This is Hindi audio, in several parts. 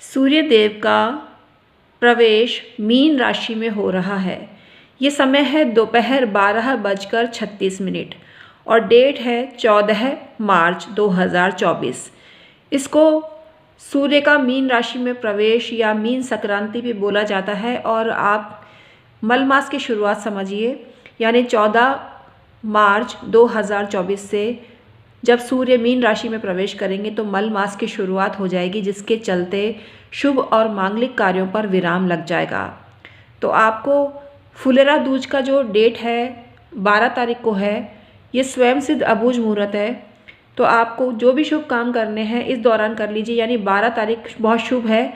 सूर्य देव का प्रवेश मीन राशि में हो रहा है। ये समय है दोपहर 12:36 और डेट है 14 मार्च 2024। इसको सूर्य का मीन राशि में प्रवेश या मीन संक्रांति भी बोला जाता है। और आप मल मास की शुरुआत समझिए, यानी 14 मार्च 2024 से जब सूर्य मीन राशि में प्रवेश करेंगे तो मल मास की शुरुआत हो जाएगी, जिसके चलते शुभ और मांगलिक कार्यों पर विराम लग जाएगा। तो आपको फुलेरा दूज का जो डेट है 12 तारीख को है, ये स्वयं सिद्ध अबूझ मुहूर्त है। तो आपको जो भी शुभ काम करने हैं इस दौरान कर लीजिए, यानी 12 तारीख बहुत शुभ है,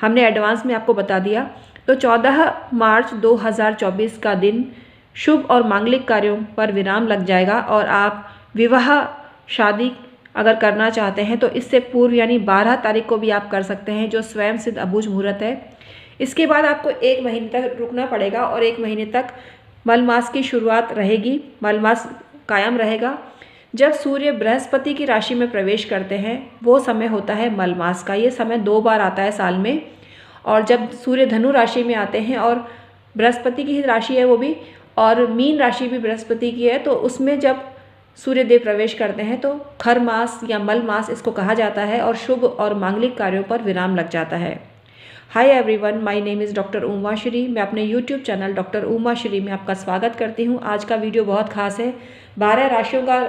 हमने एडवांस में आपको बता दिया। तो 14 मार्च 2024 का दिन शुभ और मांगलिक कार्यों पर विराम लग जाएगा। और आप विवाह शादी अगर करना चाहते हैं तो इससे पूर्व यानी 12 तारीख को भी आप कर सकते हैं, जो स्वयं सिद्ध अबूझ मुहूर्त है। इसके बाद आपको 1 महीने तक रुकना पड़ेगा और 1 महीने तक मल मास की शुरुआत रहेगी, मल मास कायम रहेगा। जब सूर्य बृहस्पति की राशि में प्रवेश करते हैं वो समय होता है मल मास का। ये समय 2 बार आता है साल में। और जब सूर्य धनु राशि में आते हैं और बृहस्पति की ही राशि है वो भी, और मीन राशि भी बृहस्पति की है, तो उसमें जब सूर्य देव प्रवेश करते हैं तो खर मास या मल मास इसको कहा जाता है और शुभ और मांगलिक कार्यों पर विराम लग जाता है। Hi everyone, my name is doctor Uma Shri. मैं अपने YouTube channel doctor Uma Shri में आपका स्वागत करती हूँ। आज का वीडियो बहुत खास है। 12 राशियों का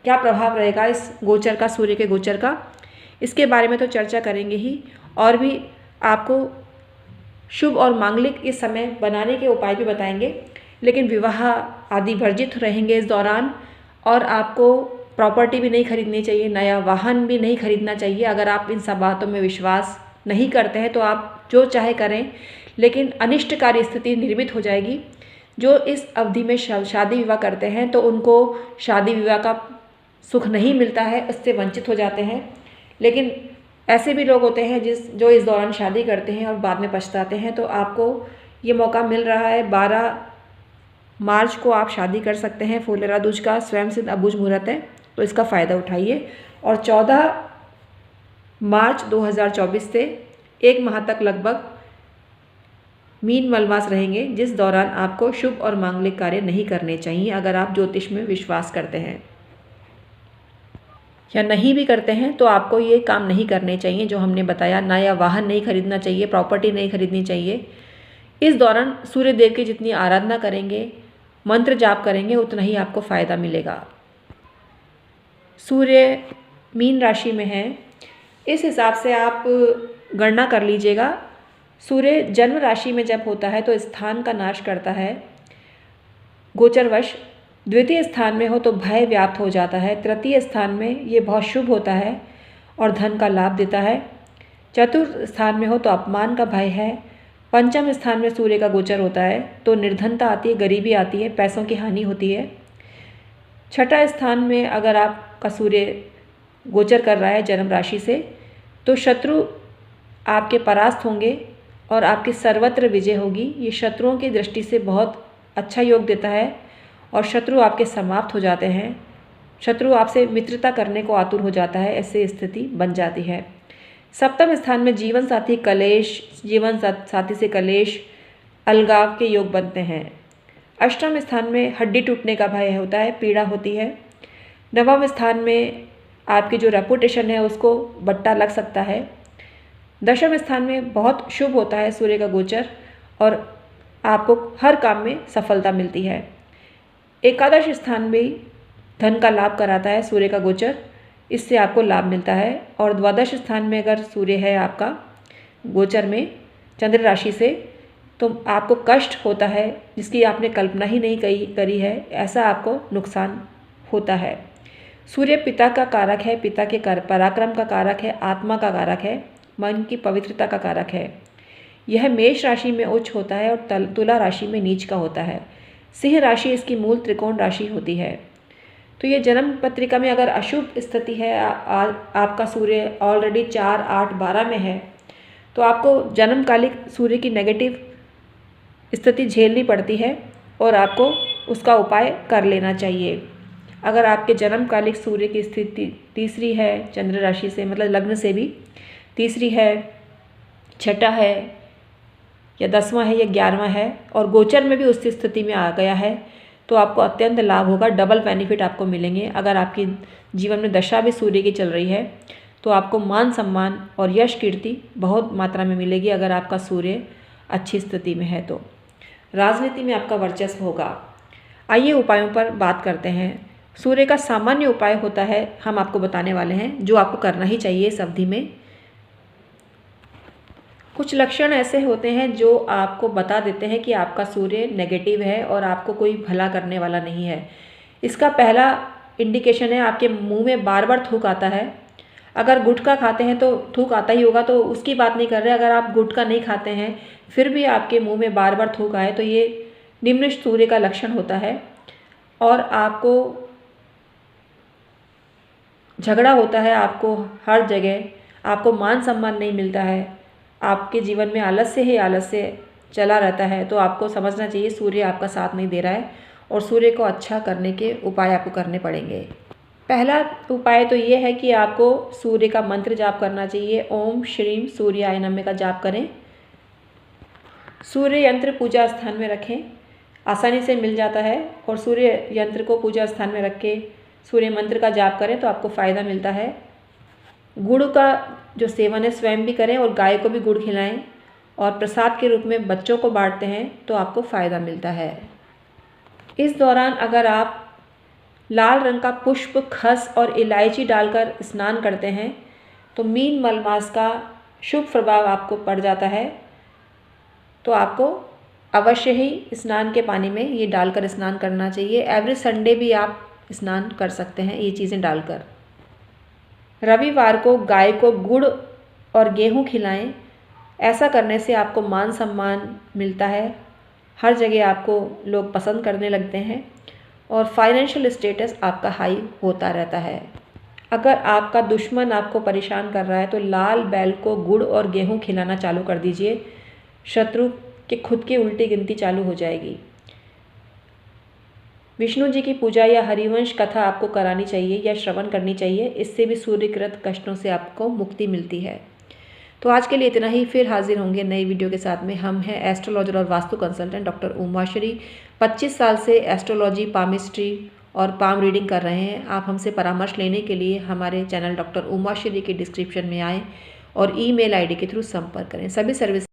क्या प्रभाव रहेगा इस गोचर का, सूर्य के गोचर का, इसके बारे में तो चर्चा करेंगे ही, और भी आपको शुभ और मांगलिक इस समय बनाने के उपाय भी बताएंगे। लेकिन विवाह आदि वर्जित रहेंगे इस दौरान, और आपको प्रॉपर्टी भी नहीं खरीदनी चाहिए, नया वाहन भी नहीं खरीदना चाहिए। अगर आप इन सब बातों में विश्वास नहीं करते हैं तो आप जो चाहे करें, लेकिन अनिष्टकारी स्थिति निर्मित हो जाएगी। जो इस अवधि में शादी विवाह करते हैं तो उनको शादी विवाह का सुख नहीं मिलता है, उससे वंचित हो जाते हैं। लेकिन ऐसे भी लोग होते हैं जो इस दौरान शादी करते हैं और बाद में पछताते हैं। तो आपको ये मौका मिल रहा है, 12 मार्च को आप शादी कर सकते हैं। फुलेरा दूज का स्वयं सिद्ध अबूझ मुहूर्त है, तो इसका फ़ायदा उठाइए। और 14 मार्च 2024 से 1 माह तक लगभग मीन मलमास रहेंगे, जिस दौरान आपको शुभ और मांगलिक कार्य नहीं करने चाहिए। अगर आप ज्योतिष में विश्वास करते हैं या नहीं भी करते हैं तो आपको ये काम नहीं करने चाहिए जो हमने बताया। नया वाहन नहीं खरीदना चाहिए, प्रॉपर्टी नहीं खरीदनी चाहिए। इस दौरान सूर्य देव की जितनी आराधना करेंगे, मंत्र जाप करेंगे, उतना ही आपको फ़ायदा मिलेगा। सूर्य मीन राशि में है, इस हिसाब से आप गणना कर लीजिएगा। सूर्य जन्म राशि में जब होता है तो स्थान का नाश करता है गोचरवश। द्वितीय स्थान में हो तो भय व्याप्त हो जाता है। तृतीय स्थान में ये बहुत शुभ होता है और धन का लाभ देता है। चतुर्थ स्थान में हो तो अपमान का भय है। पंचम स्थान में सूर्य का गोचर होता है तो निर्धनता आती है, गरीबी आती है, पैसों की हानि होती है। छठा स्थान में अगर आपका सूर्य गोचर कर रहा है जन्म राशि से, तो शत्रु आपके परास्त होंगे और आपकी सर्वत्र विजय होगी। ये शत्रुओं की दृष्टि से बहुत अच्छा योग देता है और शत्रु आपके समाप्त हो जाते हैं। शत्रु आपसे मित्रता करने को आतुर हो जाता है, ऐसी स्थिति बन जाती है। सप्तम स्थान में जीवन साथी कलेश, जीवन साथी से कलेश, अलगाव के योग बनते हैं। अष्टम स्थान में हड्डी टूटने का भय होता है, पीड़ा होती है। नवम स्थान में आपकी जो रेपुटेशन है उसको बट्टा लग सकता है। दशम स्थान में बहुत शुभ होता है सूर्य का गोचर और आपको हर काम में सफलता मिलती है। एकादश स्थान भी धन का लाभ कराता है सूर्य का गोचर, इससे आपको लाभ मिलता है। और द्वादश स्थान में अगर सूर्य है आपका गोचर में चंद्र राशि से, तो आपको कष्ट होता है जिसकी आपने कल्पना ही नहीं करी है, ऐसा आपको नुकसान होता है। सूर्य पिता का कारक है, पिता के पराक्रम का कारक है, आत्मा का कारक है, मन की पवित्रता का कारक है। यह मेष राशि में उच्च होता है और तुला राशि में नीच का होता है। सिंह राशि इसकी मूल त्रिकोण राशि होती है। तो ये जन्म पत्रिका में अगर अशुभ स्थिति है, आपका सूर्य ऑलरेडी 4, 8, 12 में है, तो आपको जन्मकालिक सूर्य की नेगेटिव स्थिति झेलनी पड़ती है और आपको उसका उपाय कर लेना चाहिए। अगर आपके जन्मकालिक सूर्य की स्थिति तीसरी है चंद्र राशि से, मतलब लग्न से भी तीसरी है, छठा है या 10वां है या 11वां है और गोचर में भी उस स्थिति में आ गया है तो आपको अत्यंत लाभ होगा, डबल बेनिफिट आपको मिलेंगे। अगर आपकी जीवन में दशा भी सूर्य की चल रही है तो आपको मान सम्मान और यश कीर्ति बहुत मात्रा में मिलेगी अगर आपका सूर्य अच्छी स्थिति में है तो। राजनीति में आपका वर्चस्व होगा। आइए उपायों पर बात करते हैं। सूर्य का सामान्य उपाय होता है, हम आपको बताने वाले हैं जो आपको करना ही चाहिए इस अवधि में। कुछ लक्षण ऐसे होते हैं जो आपको बता देते हैं कि आपका सूर्य नेगेटिव है और आपको कोई भला करने वाला नहीं है। इसका पहला इंडिकेशन है आपके मुंह में बार बार थूक आता है। अगर गुटखा खाते हैं तो थूक आता ही होगा, तो उसकी बात नहीं कर रहे। अगर आप गुटखा नहीं खाते हैं फिर भी आपके मुंह में बार बार थूक आए तो ये निम्न सूर्य का लक्षण होता है। और आपको झगड़ा होता है, आपको हर जगह आपको मान सम्मान नहीं मिलता है, आपके जीवन में आलस्य ही आलस्य चला रहता है, तो आपको समझना चाहिए सूर्य आपका साथ नहीं दे रहा है और सूर्य को अच्छा करने के उपाय आपको करने पड़ेंगे। पहला उपाय तो ये है कि आपको सूर्य का मंत्र जाप करना चाहिए। ओम श्रीम सूर्याय नमः का जाप करें। सूर्य यंत्र पूजा स्थान में रखें, आसानी से मिल जाता है। और सूर्य यंत्र को पूजा स्थान में रख के सूर्य मंत्र का जाप करें तो आपको फ़ायदा मिलता है। गुड़ का जो सेवन है स्वयं भी करें और गाय को भी गुड़ खिलाएं और प्रसाद के रूप में बच्चों को बांटते हैं तो आपको फ़ायदा मिलता है। इस दौरान अगर आप लाल रंग का पुष्प, खस और इलायची डालकर स्नान करते हैं तो मीन मलमास का शुभ प्रभाव आपको पड़ जाता है। तो आपको अवश्य ही स्नान के पानी में ये डालकर स्नान करना चाहिए। एवरी संडे भी आप स्नान कर सकते हैं ये चीज़ें डालकर। रविवार को गाय को गुड़ और गेहूं खिलाएं। ऐसा करने से आपको मान सम्मान मिलता है, हर जगह आपको लोग पसंद करने लगते हैं और फाइनेंशियल स्टेटस आपका हाई होता रहता है। अगर आपका दुश्मन आपको परेशान कर रहा है तो लाल बैल को गुड़ और गेहूं खिलाना चालू कर दीजिए, शत्रु के खुद की उल्टी गिनती चालू हो जाएगी। विष्णु जी की पूजा या हरिवंश कथा आपको करानी चाहिए या श्रवण करनी चाहिए, इससे भी सूर्यकृत कष्टों से आपको मुक्ति मिलती है। तो आज के लिए इतना ही, फिर हाजिर होंगे नई वीडियो के साथ में। हम हैं एस्ट्रोलॉजर और वास्तु कंसल्टेंट डॉक्टर उमाश्री। 25 साल से एस्ट्रोलॉजी, पामिस्ट्री और पाम रीडिंग कर रहे हैं। आप हमसे परामर्श लेने के लिए हमारे चैनल डॉक्टर उमाश्री के डिस्क्रिप्शन में आएँ और ईमेल आईडी के थ्रू संपर्क करें। सभी सर्विस